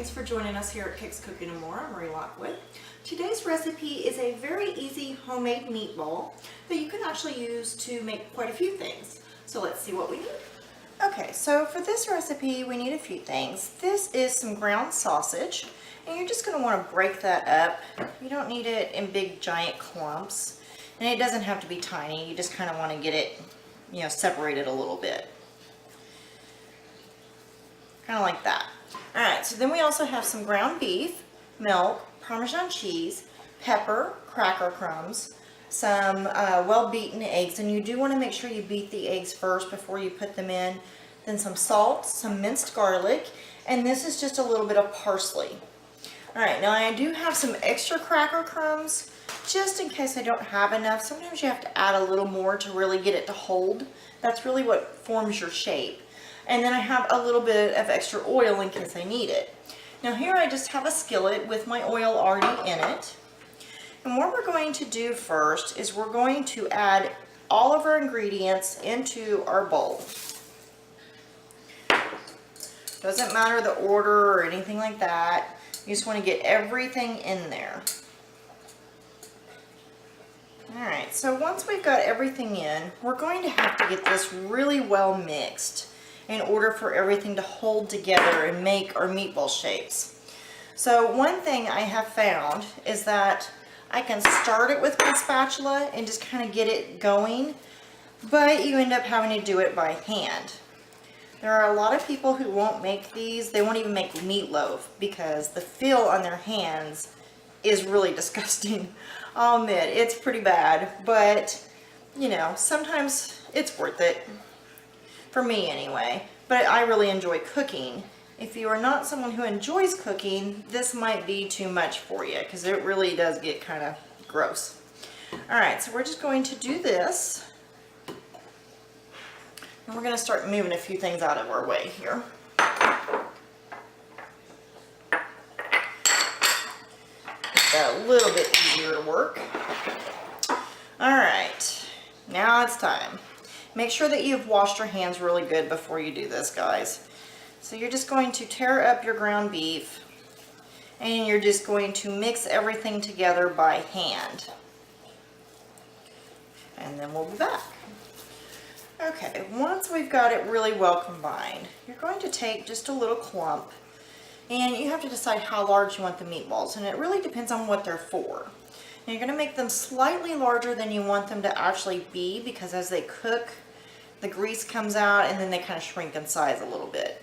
thanks for joining us here at Kicks Cooking and More. I'm Marie Lockwood. Today's recipe is a very easy homemade meatball that you can actually use to make quite a few things. So let's see what we need. Okay, so for this recipe we need a few things. This is some ground sausage, and you're just going to want to break that up. You don't need it in big giant clumps, and it doesn't have to be tiny. You just kind of want to get it, separated a little bit. Kind of like that. Alright, so then we also have some ground beef, milk, Parmesan cheese, pepper, cracker crumbs, some well-beaten eggs, and you do want to make sure you beat the eggs first before you put them in. Then some salt, some minced garlic, and this is just a little bit of parsley. Alright, now I do have some extra cracker crumbs, just in case I don't have enough. Sometimes you have to add a little more to really get it to hold. That's really what forms your shape. And then I have a little bit of extra oil in case I need it. Now here I just have a skillet with my oil already in it. And what we're going to do first is we're going to add all of our ingredients into our bowl. Doesn't matter the order or anything like that. You just want to get everything in there. Alright, so once we've got everything in, we're going to have to get this really well mixed in order for everything to hold together and make our meatball shapes. So one thing I have found is that I can start it with my spatula and just kind of get it going, but you end up having to do it by hand. There are a lot of people who won't make these. They won't even make meatloaf because the feel on their hands is really disgusting. I'll admit, it's pretty bad, but sometimes it's worth it. For me anyway, but I really enjoy cooking. If you are not someone who enjoys cooking, this might be too much for you because it really does get kind of gross. Alright, so we're just going to do this. And we're going to start moving a few things out of our way here. Make that a little bit easier to work. Alright, now it's time. Make sure that you've washed your hands really good before you do this, guys. So you're just going to tear up your ground beef, and you're just going to mix everything together by hand. And then we'll be back. Okay, once we've got it really well combined, you're going to take just a little clump, and you have to decide how large you want the meatballs, and it really depends on what they're for. Now you're going to make them slightly larger than you want them to actually be, because as they cook, the grease comes out and then they kind of shrink in size a little bit.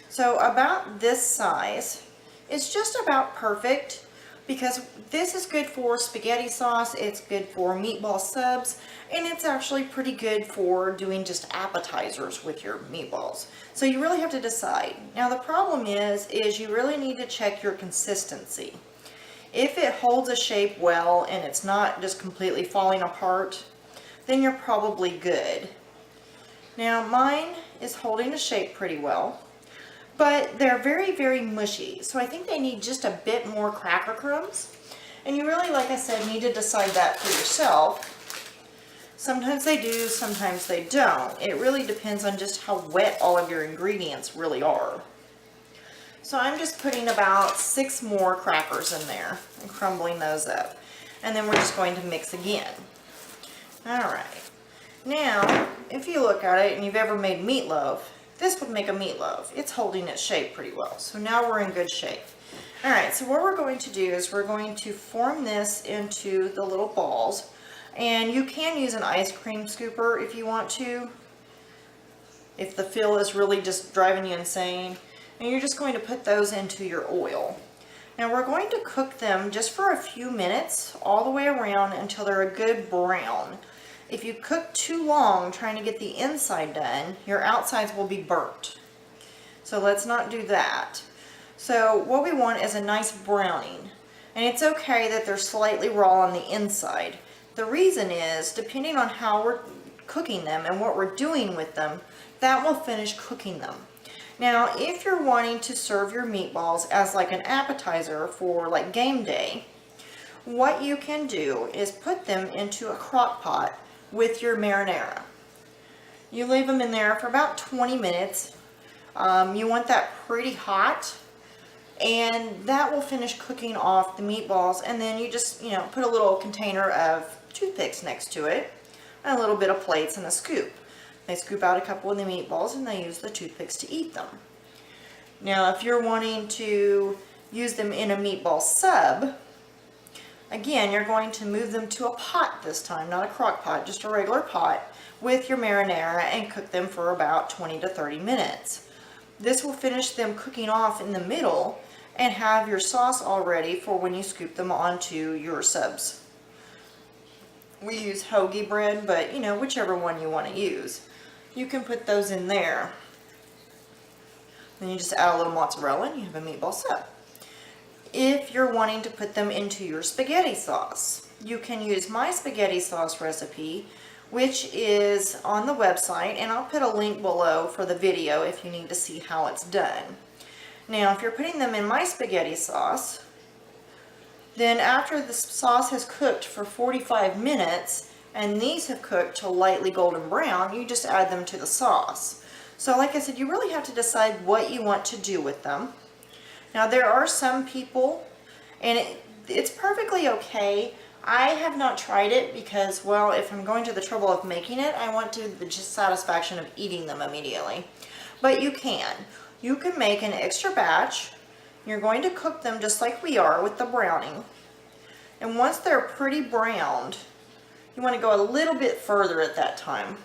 So about this size is just about perfect, because this is good for spaghetti sauce, it's good for meatball subs, and it's actually pretty good for doing just appetizers with your meatballs. So you really have to decide. Now the problem is you really need to check your consistency. If it holds a shape well and it's not just completely falling apart, then you're probably good. Now mine is holding a shape pretty well, but they're very, very mushy. So I think they need just a bit more cracker crumbs. And you really, like I said, need to decide that for yourself. Sometimes they do, sometimes they don't. It really depends on just how wet all of your ingredients really are. So I'm just putting about 6 more crackers in there and crumbling those up. And then we're just going to mix again. Alright. Now, if you look at it and you've ever made meatloaf, this would make a meatloaf. It's holding its shape pretty well. So now we're in good shape. Alright, so what we're going to do is we're going to form this into the little balls. And you can use an ice cream scooper if you want to, if the feel is really just driving you insane. And you're just going to put those into your oil. Now we're going to cook them just for a few minutes all the way around until they're a good brown. If you cook too long trying to get the inside done, your outsides will be burnt. So let's not do that. So what we want is a nice browning. And it's okay that they're slightly raw on the inside. The reason is, depending on how we're cooking them and what we're doing with them, that will finish cooking them. Now, if you're wanting to serve your meatballs as like an appetizer for like game day, what you can do is put them into a crock pot with your marinara. You leave them in there for about 20 minutes. You want that pretty hot. and that will finish cooking off the meatballs. And then you just, put a little container of toothpicks next to it, and a little bit of plates and a scoop. They scoop out a couple of the meatballs and they use the toothpicks to eat them. Now, if you're wanting to use them in a meatball sub, again, you're going to move them to a pot this time, not a crock pot, just a regular pot with your marinara, and cook them for about 20 to 30 minutes. This will finish them cooking off in the middle and have your sauce all ready for when you scoop them onto your subs. We use hoagie bread, but whichever one you want to use. You can put those in there. Then you just add a little mozzarella and you have a meatball sub. If you're wanting to put them into your spaghetti sauce, you can use my spaghetti sauce recipe, which is on the website, and I'll put a link below for the video if you need to see how it's done. Now, if you're putting them in my spaghetti sauce, then after the sauce has cooked for 45 minutes, and these have cooked to lightly golden brown, you just add them to the sauce. So like I said, you really have to decide what you want to do with them. Now, there are some people, and it's perfectly okay. I have not tried it because, well, if I'm going to the trouble of making it, I want the just satisfaction of eating them immediately. But you can. You can make an extra batch. You're going to cook them just like we are with the browning. And once they're pretty browned, you want to go a little bit further at that time.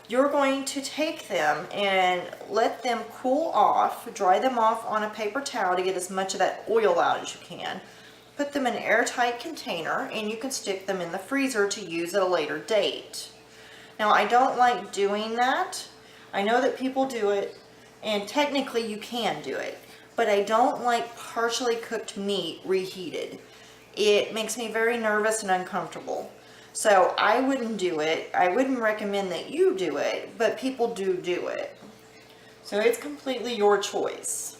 You're going to take them and let them cool off, dry them off on a paper towel to get as much of that oil out as you can. Put them in an airtight container, and you can stick them in the freezer to use at a later date. Now, I don't like doing that. I know that people do it, and technically you can do it, but I don't like partially cooked meat reheated. It makes me very nervous and uncomfortable. So I wouldn't do it. I wouldn't recommend that you do it, but people do it. So it's completely your choice.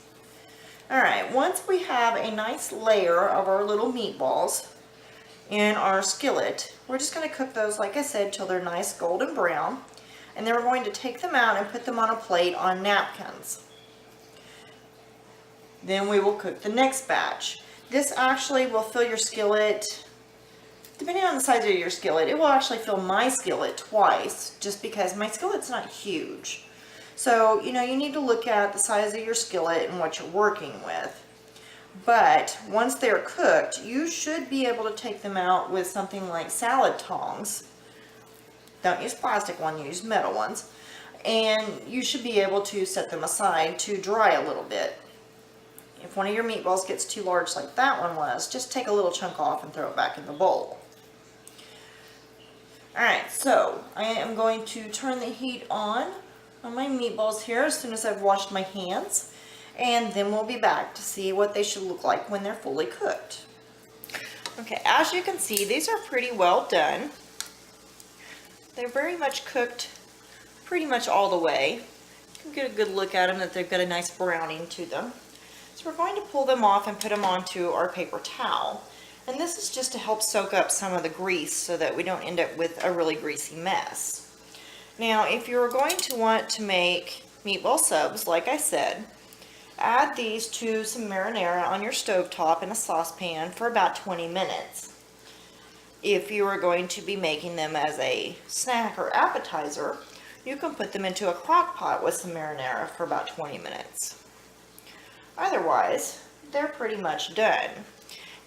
Alright, once we have a nice layer of our little meatballs in our skillet, we're just going to cook those, like I said, till they're nice golden brown. And then we're going to take them out and put them on a plate on napkins. Then we will cook the next batch. This actually will fill your skillet, depending on the size of your skillet, it will actually fill my skillet twice, just because my skillet's not huge. So, you need to look at the size of your skillet and what you're working with. But once they're cooked, you should be able to take them out with something like salad tongs. Don't use plastic ones, use metal ones. And you should be able to set them aside to dry a little bit. If one of your meatballs gets too large like that one was, just take a little chunk off and throw it back in the bowl. Alright, so I am going to turn the heat on my meatballs here as soon as I've washed my hands, and then we'll be back to see what they should look like when they're fully cooked. Okay, as you can see, these are pretty well done. They're very much cooked pretty much all the way. You can get a good look at them, that they've got a nice browning to them. So we're going to pull them off and put them onto our paper towel. And this is just to help soak up some of the grease so that we don't end up with a really greasy mess. Now, if you're going to want to make meatball subs, like I said, add these to some marinara on your stovetop in a saucepan for about 20 minutes. If you are going to be making them as a snack or appetizer, you can put them into a crock pot with some marinara for about 20 minutes. Otherwise, they're pretty much done.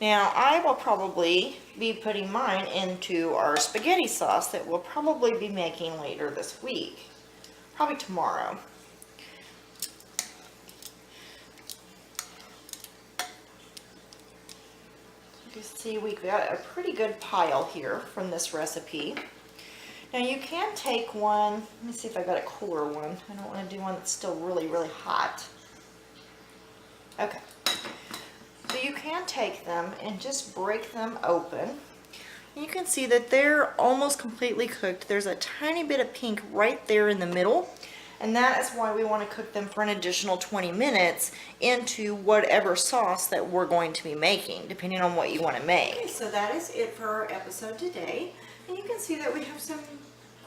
Now, I will probably be putting mine into our spaghetti sauce that we'll probably be making later this week. Probably tomorrow. You can see we've got a pretty good pile here from this recipe. Now, you can take one, let me see if I got a cooler one. I don't want to do one that's still really, really hot. Okay. So you can take them and just break them open. You can see that they're almost completely cooked. There's a tiny bit of pink right there in the middle, and that is why we want to cook them for an additional 20 minutes into whatever sauce that we're going to be making, depending on what you want to make. Okay, so that is it for our episode today. And you can see that we have some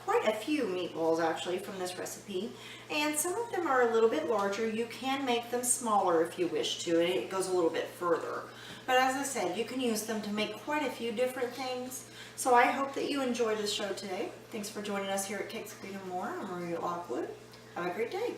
quite a few meatballs actually from this recipe, and some of them are a little bit larger. You can make them smaller if you wish to, and it goes a little bit further. But as I said, you can use them to make quite a few different things. So I hope that you enjoyed the show today. Thanks for joining us here at Cakes, Cream & More. I'm Maria Lockwood. Have a great day.